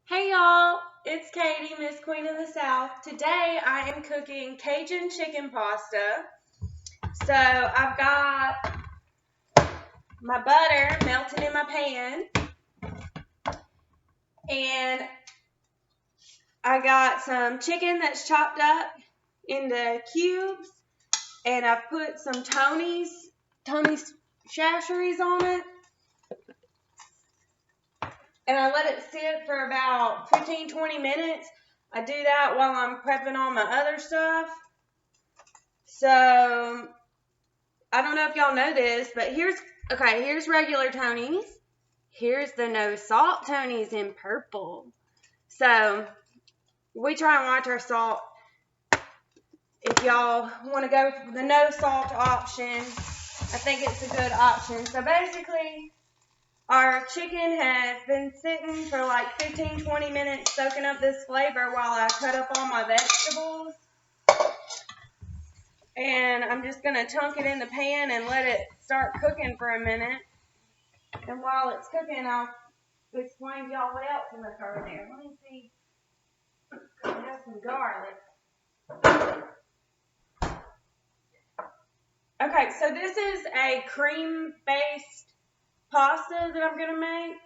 Hey y'all, it's Katie, Miss Queen of the South. Today I am cooking Cajun chicken pasta. So I've got my butter melting in my pan, and I got some chicken that's chopped up into cubes, and I've put some Tony's Shasheries on it, and I let it sit for about 15-20 minutes. I do that while I'm prepping all my other stuff. So I don't know if y'all know this, but here's regular Tony's. Here's the no salt Tony's in purple. So we try and watch our salt. If y'all want to go for the no salt option, I think it's a good option. So basically, our chicken has been sitting for like 15-20 minutes soaking up this flavor while I cut up all my vegetables. And I'm just going to tunk it in the pan and let it start cooking for a minute. And while it's cooking, I'll explain to y'all what else I'm going to throw in there. Let me see. I have some garlic. Okay, so this is a cream-based pasta that I'm going to make.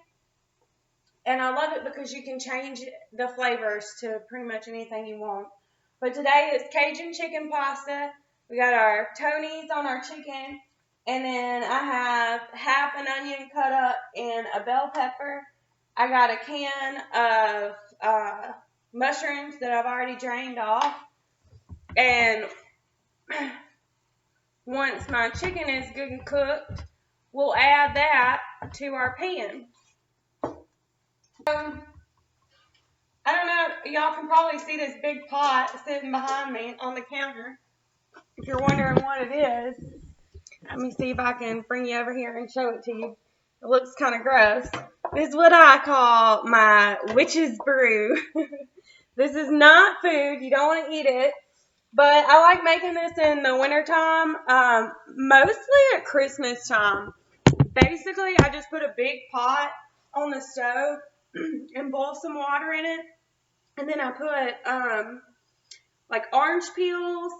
And I love it because you can change the flavors to pretty much anything you want. But today is Cajun chicken pasta. We got our Tony's on our chicken. And then I have half an onion cut up and a bell pepper. I got a can of mushrooms that I've already drained off. And once my chicken is good and cooked, we'll add that to our pan. I don't know, y'all can probably see this big pot sitting behind me on the counter. If you're wondering what it is, let me see if I can bring you over here and show it to you. It looks kind of gross. This is what I call my witch's brew. This is not food. You don't want to eat it. But I like making this in the wintertime, mostly at Christmas time. Basically, I just put a big pot on the stove and boil some water in it. And then I put like orange peels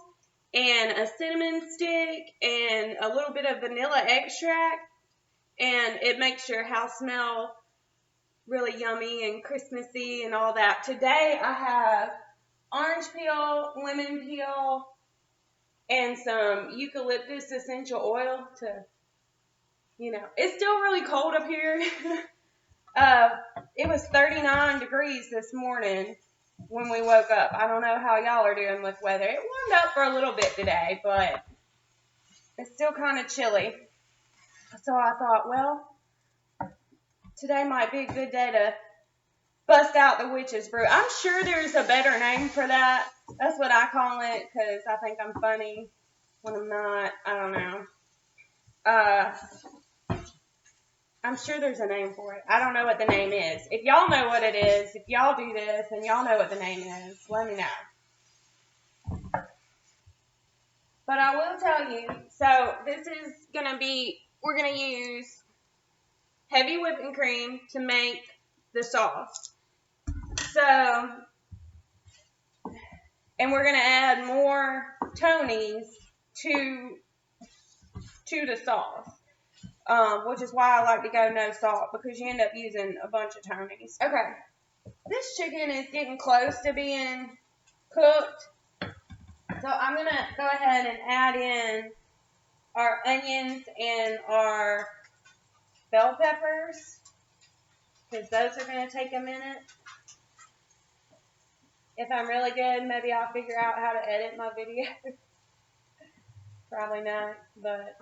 and a cinnamon stick and a little bit of vanilla extract. And it makes your house smell really yummy and Christmassy and all that. Today I have orange peel, lemon peel, and some eucalyptus essential oil to, it's still really cold up here. It was 39 degrees this morning when we woke up. I don't know how y'all are doing with weather. It warmed up for a little bit today, but it's still kind of chilly. So I thought, well, today might be a good day to bust out the witch's brew. I'm sure there's a better name for that. That's what I call it because I think I'm funny when I'm not. I don't know. I'm sure there's a name for it. I don't know what the name is. If y'all know what it is, if y'all do this and y'all know what the name is, let me know. But I will tell you, so this is going to be, we're going to use heavy whipping cream to make the sauce. So, and we're going to add more Tony's to the sauce. Which is why I like to go no salt, because you end up using a bunch of Tony's. Okay, this chicken is getting close to being cooked, so I'm going to go ahead and add in our onions and our bell peppers, because those are going to take a minute. If I'm really good, maybe I'll figure out how to edit my video. Probably not, but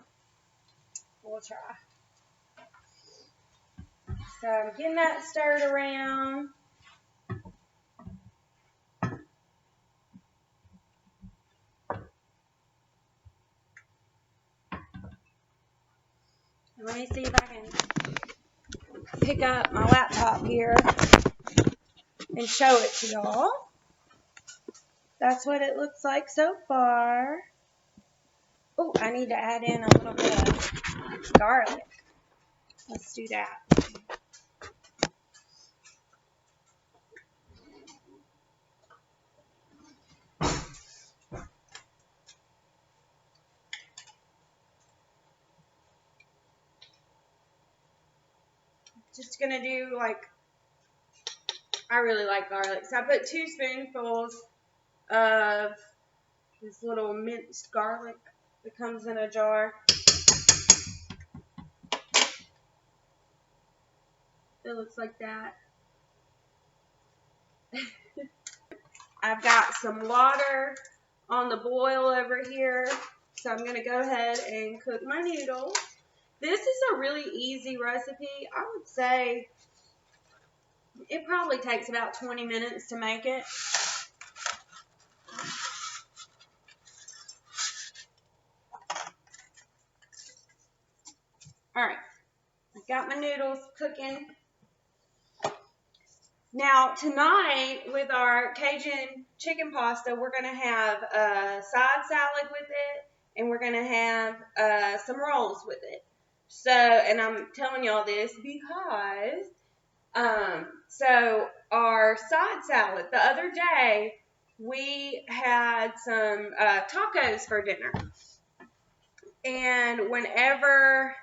we'll try. So I'm getting that stirred around. Let me see if I can pick up my laptop here and show it to y'all. That's what it looks like so far. Oh, I need to add in a little bit of garlic. Let's do that. just going to do like, I really like garlic. So I put 2 spoonfuls of this little minced garlic that comes in a jar. It looks like that. I've got some water on the boil over here. So I'm going to go ahead and cook my noodles. This is a really easy recipe. I would say it probably takes about 20 minutes to make it. Alright, I've got my noodles cooking. Now tonight with our Cajun chicken pasta, we're going to have a side salad with it, and we're going to have some rolls with it. So, and I'm telling y'all this because, so our side salad, the other day, we had some tacos for dinner. And whenever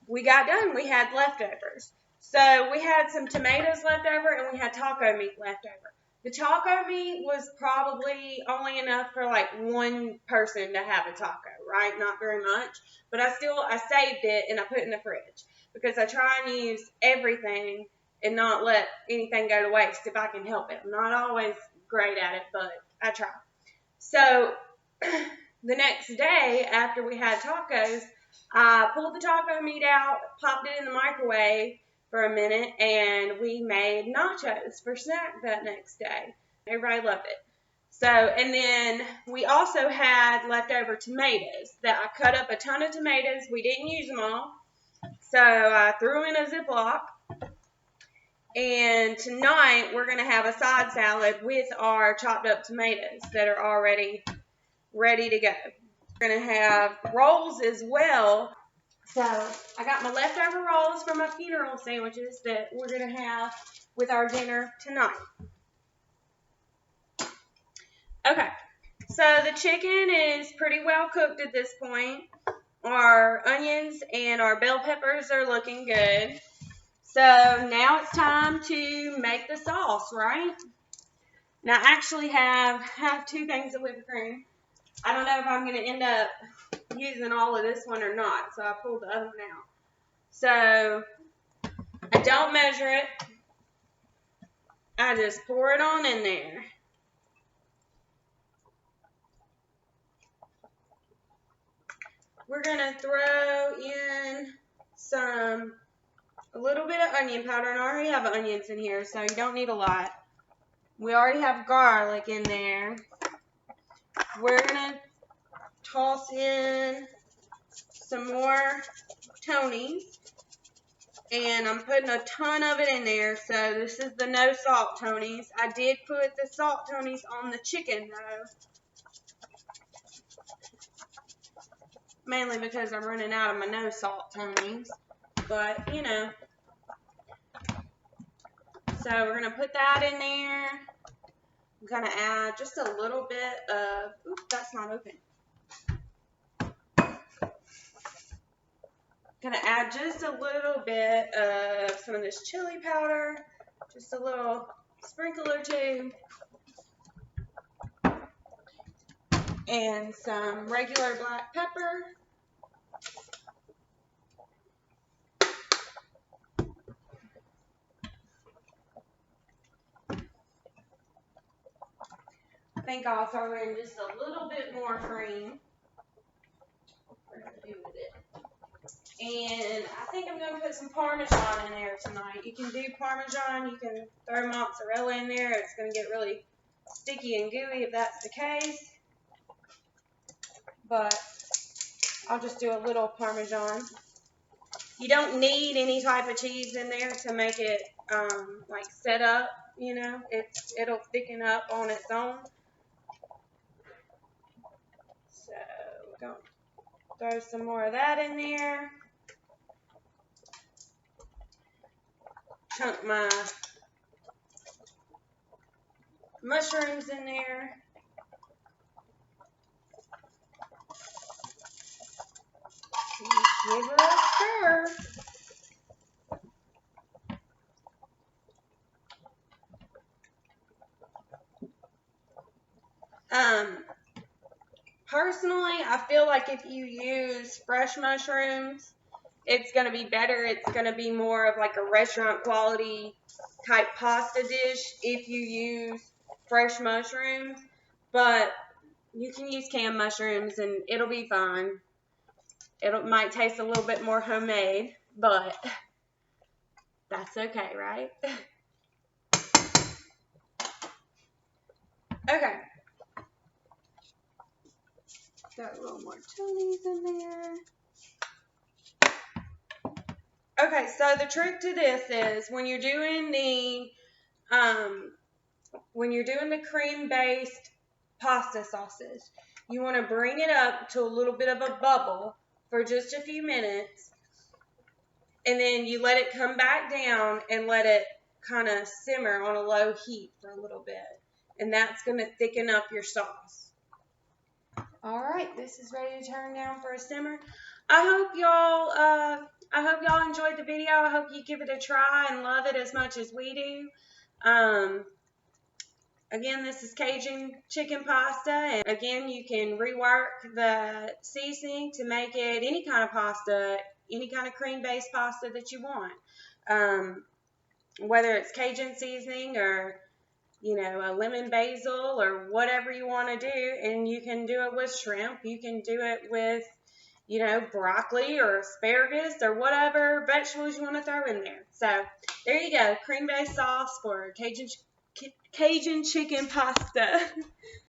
we got done, we had leftovers. So we had some tomatoes left over, and we had taco meat left over. The taco meat was probably only enough for like 1 person to have a taco, right? Not very much. But I saved it and I put it in the fridge because I try and use everything and not let anything go to waste if I can help it. I'm not always great at it, but I try. So the next day after we had tacos, I pulled the taco meat out, popped it in the microwave for a minute, and we made nachos for snack that next day. Everybody loved it. So, and then we also had leftover tomatoes that I cut up a ton of tomatoes. We didn't use them all. So I threw in a Ziploc. And tonight we're going to have a side salad with our chopped up tomatoes that are already ready to go. We're going to have rolls as well. So I got my leftover rolls from my funeral sandwiches that we're going to have with our dinner tonight. Okay, so the chicken is pretty well cooked at this point. Our onions and our bell peppers are looking good. So now it's time to make the sauce, right? Now I actually have 2 things of whipped cream. I don't know if I'm going to end up using all of this one or not, so I pulled the other one out. So I don't measure it. I just pour it on in there. We're going to throw in a little bit of onion powder, and I already have onions in here, so you don't need a lot. We already have garlic in there. We're going to toss in some more Tony's, and I'm putting a ton of it in there, so this is the no salt Tony's. I did put the salt Tony's on the chicken, though, mainly because I'm running out of my no salt Tony's, but, you know. So we're going to put that in there. I'm going to add just a little bit of, oops, that's not open. Going to add just a little bit of some of this chili powder, just a little sprinkle or 2, and some regular black pepper. I think I'll throw in just a little bit more cream. We're going to do with it. And I think I'm going to put some Parmesan in there tonight. You can do Parmesan. You can throw mozzarella in there. It's going to get really sticky and gooey if that's the case. But I'll just do a little Parmesan. You don't need any type of cheese in there to make it like set up, you know. It'll thicken up on its own. So we're going to throw some more of that in there. Chunk my mushrooms in there. Give her a stir. Personally, I feel like if you use fresh mushrooms, it's going to be better. It's going to be more of like a restaurant quality type pasta dish if you use fresh mushrooms. But you can use canned mushrooms and it'll be fine. It might taste a little bit more homemade, but that's okay, right? Okay. Got a little more chilies in there. Okay, so the trick to this is when you're doing the cream-based pasta sausage, you want to bring it up to a little bit of a bubble for just a few minutes, and then you let it come back down and let it kind of simmer on a low heat for a little bit, and that's going to thicken up your sauce. All right, this is ready to turn down for a simmer. I hope y'all enjoyed the video. I hope you give it a try and love it as much as we do. Again, this is Cajun chicken pasta, and again, you can rework the seasoning to make it any kind of pasta, any kind of cream-based pasta that you want. Whether it's Cajun seasoning or, a lemon basil or whatever you want to do, and you can do it with shrimp. You can do it with, broccoli or asparagus or whatever vegetables you want to throw in there. So there you go, cream-based sauce for Cajun chicken pasta.